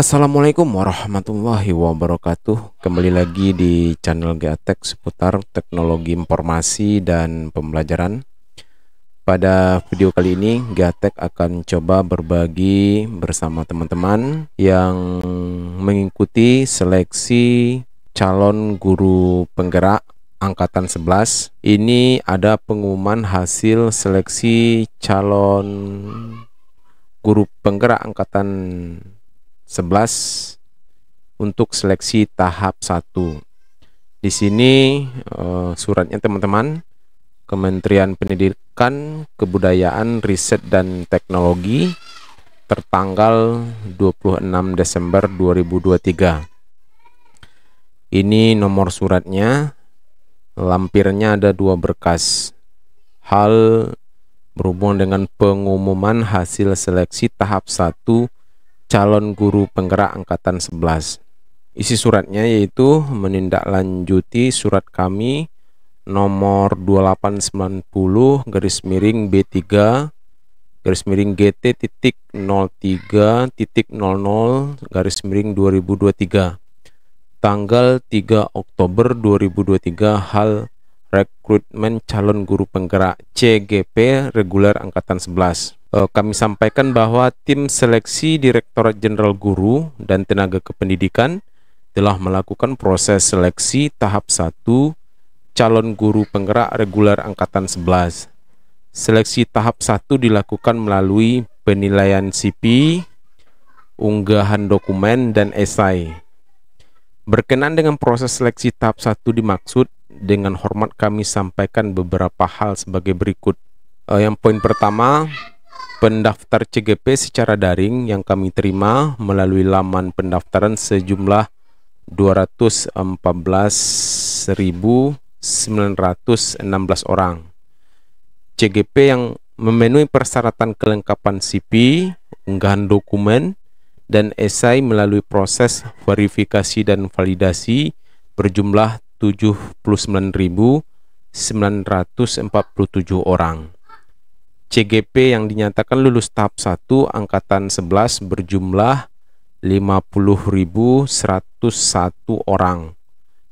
Assalamualaikum warahmatullahi wabarakatuh. Kembali lagi di channel Gatek seputar teknologi informasi dan pembelajaran. Pada video kali ini Gatek akan coba berbagi bersama teman-teman yang mengikuti seleksi calon guru penggerak angkatan 11. Ini ada pengumuman hasil seleksi calon guru penggerak angkatan 11 untuk seleksi tahap 1. Di sini suratnya teman-teman, Kementerian Pendidikan, Kebudayaan, Riset dan Teknologi, tertanggal 26 Desember 2023. Ini nomor suratnya, lampirnya ada 2 berkas. Hal berhubungan dengan pengumuman hasil seleksi tahap 1 calon guru penggerak angkatan 11. Isi suratnya yaitu menindaklanjuti surat kami nomor 2890-GT.03.00/2023 tanggal 3 Oktober 2023 hal rekrutmen calon guru penggerak CGP reguler angkatan 11. Kami sampaikan bahwa tim seleksi Direktorat Jenderal Guru dan Tenaga Kependidikan telah melakukan proses seleksi tahap 1 calon guru penggerak reguler angkatan 11. Seleksi tahap 1 dilakukan melalui penilaian CV, unggahan dokumen, dan esai. Berkenaan dengan proses seleksi tahap 1 dimaksud, dengan hormat kami sampaikan beberapa hal sebagai berikut. Yang poin pertama, pendaftar CGP secara daring yang kami terima melalui laman pendaftaran sejumlah 214.916 orang. CGP yang memenuhi persyaratan kelengkapan CV, unggahan dokumen, dan esai melalui proses verifikasi dan validasi berjumlah 79.947 orang. CGP yang dinyatakan lulus tahap 1 angkatan 11 berjumlah 50.101 orang.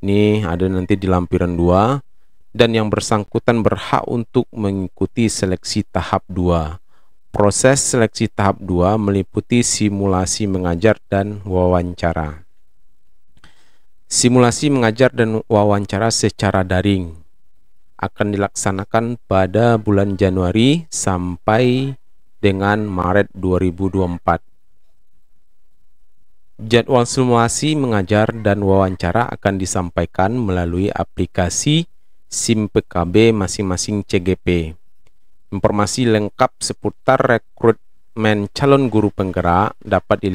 Ini ada nanti di lampiran 2, dan yang bersangkutan berhak untuk mengikuti seleksi tahap 2. Proses seleksi tahap 2 meliputi simulasi mengajar dan wawancara. Simulasi mengajar dan wawancara secara daring akan dilaksanakan pada bulan Januari sampai dengan Maret 2024. Jadwal simulasi mengajar dan wawancara akan disampaikan melalui aplikasi SIM PKB masing-masing CGP. Informasi lengkap seputar rekrutmen calon guru penggerak dapat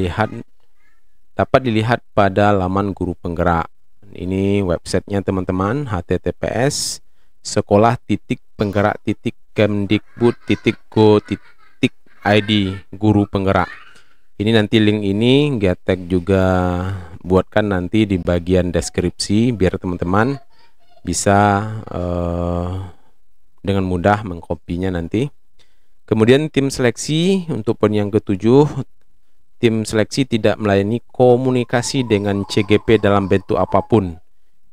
dilihat pada laman guru penggerak. Ini websitenya teman-teman, https://sekolah.kemdikbud.go.id guru penggerak. Ini nanti link ini Gatek juga buatkan nanti di bagian deskripsi biar teman-teman bisa dengan mudah mengkopinya nanti. Kemudian tim seleksi untuk poin yang ketujuh, tim seleksi tidak melayani komunikasi dengan CGP dalam bentuk apapun.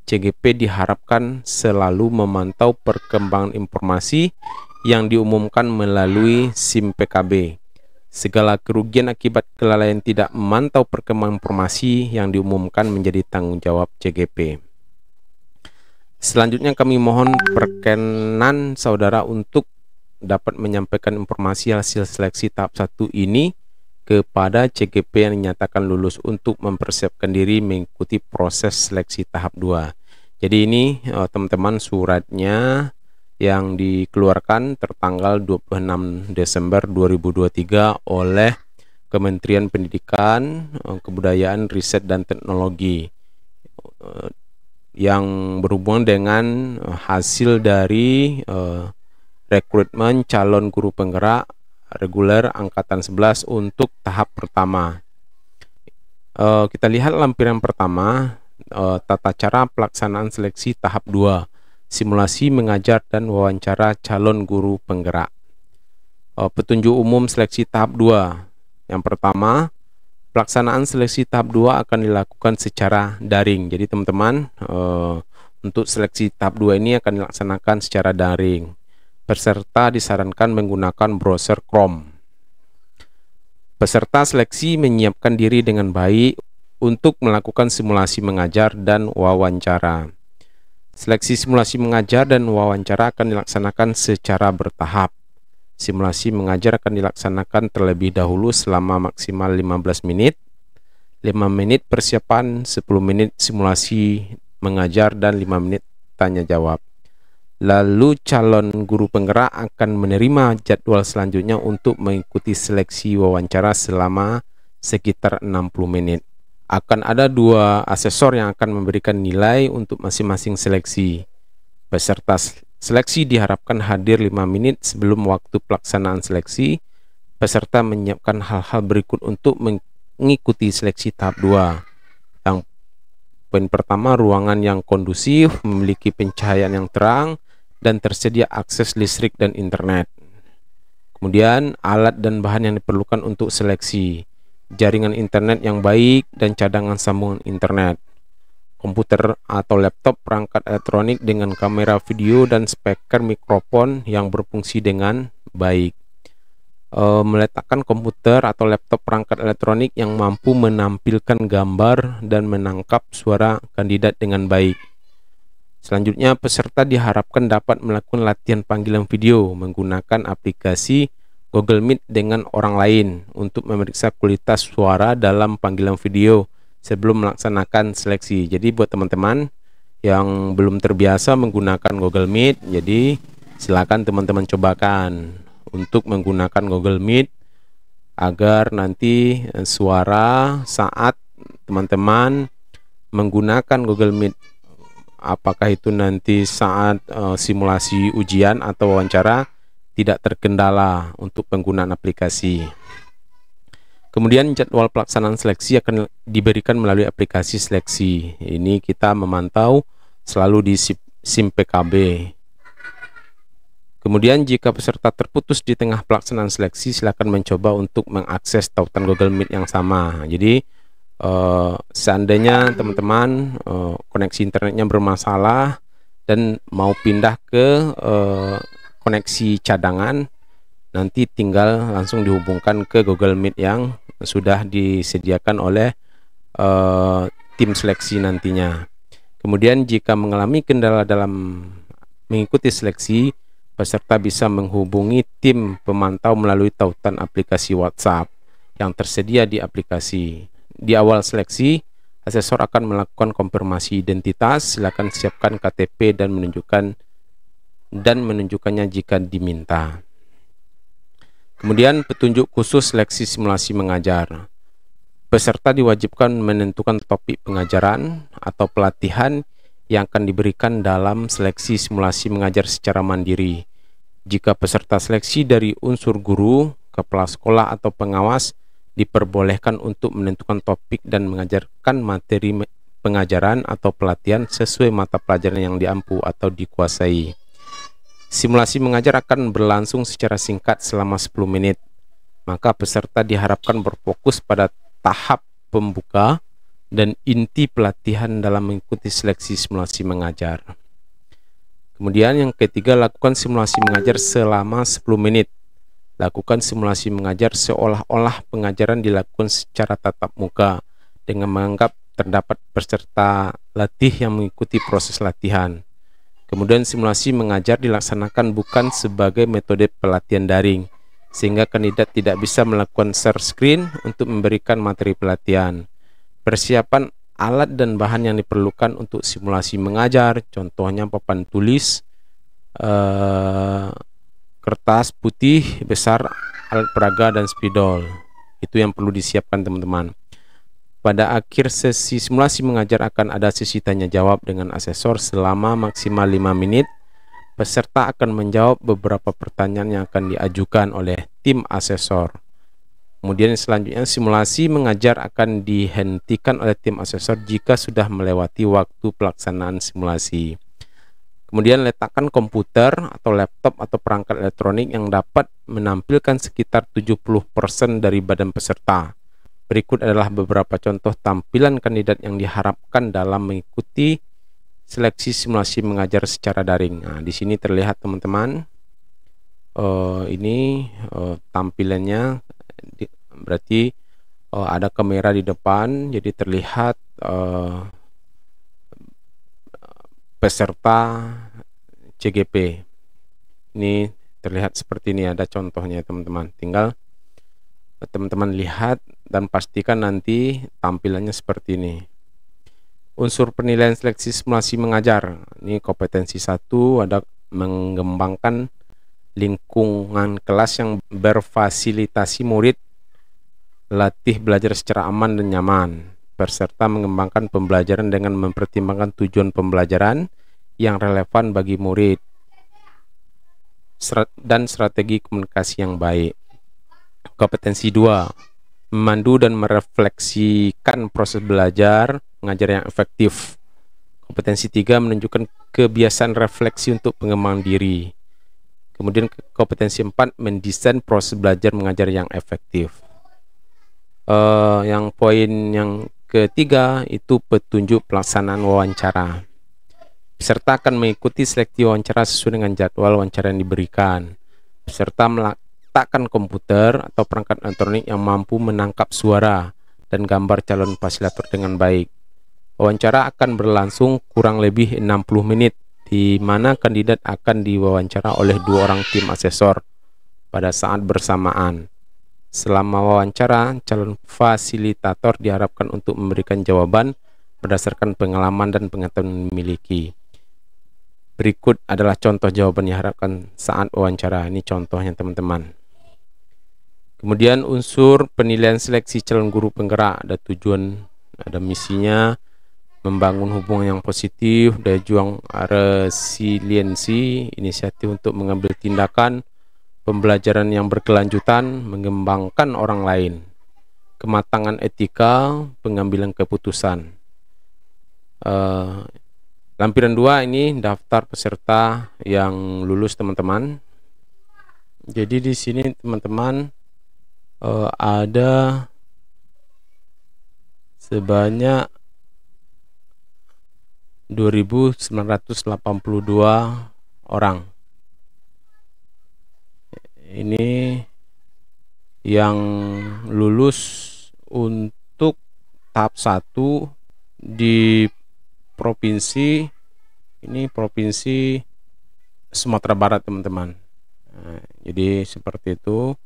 CGP diharapkan selalu memantau perkembangan informasi yang diumumkan melalui SIM PKB. Segala kerugian akibat kelalaian tidak memantau perkembangan informasi yang diumumkan menjadi tanggung jawab CGP. Selanjutnya kami mohon perkenan saudara untuk dapat menyampaikan informasi hasil seleksi tahap 1 ini kepada CGP yang dinyatakan lulus untuk mempersiapkan diri mengikuti proses seleksi tahap 2. Jadi ini teman-teman suratnya yang dikeluarkan tertanggal 26 Desember 2023 oleh Kementerian Pendidikan, Kebudayaan, Riset dan Teknologi yang berhubungan dengan hasil dari rekrutmen calon guru penggerak reguler angkatan 11 untuk tahap pertama. Kita lihat lampiran pertama, tata cara pelaksanaan seleksi tahap 2, simulasi mengajar dan wawancara calon guru penggerak. Petunjuk umum seleksi tahap 2. Yang pertama, Pelaksanaan seleksi tahap 2 akan dilakukan secara daring. Jadi teman-teman, untuk seleksi tahap 2 ini akan dilaksanakan secara daring. Peserta disarankan menggunakan browser Chrome. Peserta seleksi menyiapkan diri dengan baik untuk melakukan simulasi mengajar dan wawancara. Seleksi simulasi mengajar dan wawancara akan dilaksanakan secara bertahap. Simulasi mengajar akan dilaksanakan terlebih dahulu selama maksimal 15 menit, 5 menit persiapan, 10 menit simulasi mengajar, dan 5 menit tanya jawab. Lalu calon guru penggerak akan menerima jadwal selanjutnya untuk mengikuti seleksi wawancara selama sekitar 60 menit. Akan ada 2 asesor yang akan memberikan nilai untuk masing-masing seleksi. Peserta seleksi diharapkan hadir 5 menit sebelum waktu pelaksanaan seleksi. Peserta menyiapkan hal-hal berikut untuk mengikuti seleksi tahap 2. Yang poin pertama, ruangan yang kondusif, memiliki pencahayaan yang terang, dan tersedia akses listrik dan internet. Kemudian alat dan bahan yang diperlukan untuk seleksi: jaringan internet yang baik dan cadangan sambungan internet, komputer atau laptop, perangkat elektronik dengan kamera video dan speaker mikrofon yang berfungsi dengan baik. Meletakkan komputer atau laptop perangkat elektronik yang mampu menampilkan gambar dan menangkap suara kandidat dengan baik. Selanjutnya, peserta diharapkan dapat melakukan latihan panggilan video menggunakan aplikasi Google Meet dengan orang lain untuk memeriksa kualitas suara dalam panggilan video sebelum melaksanakan seleksi. Jadi buat teman-teman yang belum terbiasa menggunakan Google Meet, jadi silakan teman-teman cobakan untuk menggunakan Google Meet agar nanti suara saat teman-teman menggunakan Google Meet, apakah itu nanti saat simulasi ujian atau wawancara, tidak terkendala untuk penggunaan aplikasi. Kemudian jadwal pelaksanaan seleksi akan diberikan melalui aplikasi seleksi. Ini kita memantau selalu di SIM PKB. Kemudian jika peserta terputus di tengah pelaksanaan seleksi, silakan mencoba untuk mengakses tautan Google Meet yang sama. Jadi seandainya teman-teman koneksi internetnya bermasalah dan mau pindah ke koneksi cadangan, nanti tinggal langsung dihubungkan ke Google Meet yang sudah disediakan oleh tim seleksi nantinya. Kemudian jika mengalami kendala dalam mengikuti seleksi, peserta bisa menghubungi tim pemantau melalui tautan aplikasi WhatsApp yang tersedia di aplikasi. Di awal seleksi, asesor akan melakukan konfirmasi identitas. Silakan siapkan KTP dan menunjukkannya jika diminta. Kemudian petunjuk khusus seleksi simulasi mengajar. Peserta diwajibkan menentukan topik pengajaran atau pelatihan yang akan diberikan dalam seleksi simulasi mengajar secara mandiri. Jika peserta seleksi dari unsur guru, kepala sekolah atau pengawas, diperbolehkan untuk menentukan topik dan mengajarkan materi pengajaran atau pelatihan sesuai mata pelajaran yang diampu atau dikuasai. Simulasi mengajar akan berlangsung secara singkat selama 10 menit. Maka peserta diharapkan berfokus pada tahap pembuka dan inti pelatihan dalam mengikuti seleksi simulasi mengajar. Kemudian yang ketiga, lakukan simulasi mengajar selama 10 menit. Lakukan simulasi mengajar seolah-olah pengajaran dilakukan secara tatap muka dengan menganggap terdapat peserta latih yang mengikuti proses latihan. Kemudian simulasi mengajar dilaksanakan bukan sebagai metode pelatihan daring, sehingga kandidat tidak bisa melakukan share screen untuk memberikan materi pelatihan. Persiapan alat dan bahan yang diperlukan untuk simulasi mengajar, contohnya papan tulis, kertas putih besar, alat peraga, dan spidol. Itu yang perlu disiapkan teman-teman. Pada akhir sesi simulasi mengajar akan ada sesi tanya jawab dengan asesor selama maksimal 5 menit. Peserta akan menjawab beberapa pertanyaan yang akan diajukan oleh tim asesor. Kemudian selanjutnya simulasi mengajar akan dihentikan oleh tim asesor jika sudah melewati waktu pelaksanaan simulasi. Kemudian letakkan komputer atau laptop atau perangkat elektronik yang dapat menampilkan sekitar 70% dari badan peserta. Berikut adalah beberapa contoh tampilan kandidat yang diharapkan dalam mengikuti seleksi simulasi mengajar secara daring. Nah, di sini terlihat teman-teman, ini tampilannya, berarti ada kamera di depan, jadi terlihat peserta CGP. Ini terlihat seperti ini, ada contohnya teman-teman. Tinggal teman-teman lihat dan pastikan nanti tampilannya seperti ini. Unsur penilaian seleksi simulasi mengajar. Ini kompetensi 1 ada mengembangkan lingkungan kelas yang berfasilitasi murid latih belajar secara aman dan nyaman. Peserta mengembangkan pembelajaran dengan mempertimbangkan tujuan pembelajaran yang relevan bagi murid dan strategi komunikasi yang baik. Kompetensi 2, memandu dan merefleksikan proses belajar mengajar yang efektif. Kompetensi 3, menunjukkan kebiasaan refleksi untuk pengembangan diri. Kemudian kompetensi 4, mendesain proses belajar mengajar yang efektif. Yang poin yang ketiga itu petunjuk pelaksanaan wawancara. Peserta akan mengikuti seleksi wawancara sesuai dengan jadwal wawancara yang diberikan. Peserta meletakkan komputer atau perangkat elektronik yang mampu menangkap suara dan gambar calon fasilitator dengan baik. Wawancara akan berlangsung kurang lebih 60 menit, di mana kandidat akan diwawancara oleh 2 orang tim asesor pada saat bersamaan. Selama wawancara, calon fasilitator diharapkan untuk memberikan jawaban berdasarkan pengalaman dan pengetahuan yang dimiliki. Berikut adalah contoh jawaban yang diharapkan saat wawancara. Ini contohnya teman-teman. Kemudian unsur penilaian seleksi calon guru penggerak, ada tujuan, ada misinya, membangun hubungan yang positif, daya juang, resiliensi, inisiatif untuk mengambil tindakan, pembelajaran yang berkelanjutan, mengembangkan orang lain, kematangan etika, pengambilan keputusan. Lampiran 2 ini daftar peserta yang lulus teman-teman. Jadi di sini teman-teman ada sebanyak 2.982 orang. Ini yang lulus untuk tahap 1 di provinsi ini, provinsi Sumatera Barat teman-teman. Nah, jadi seperti itu.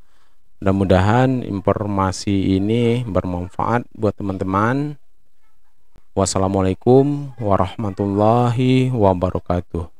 Mudah-mudahan informasi ini bermanfaat buat teman-teman. Wassalamualaikum warahmatullahi wabarakatuh.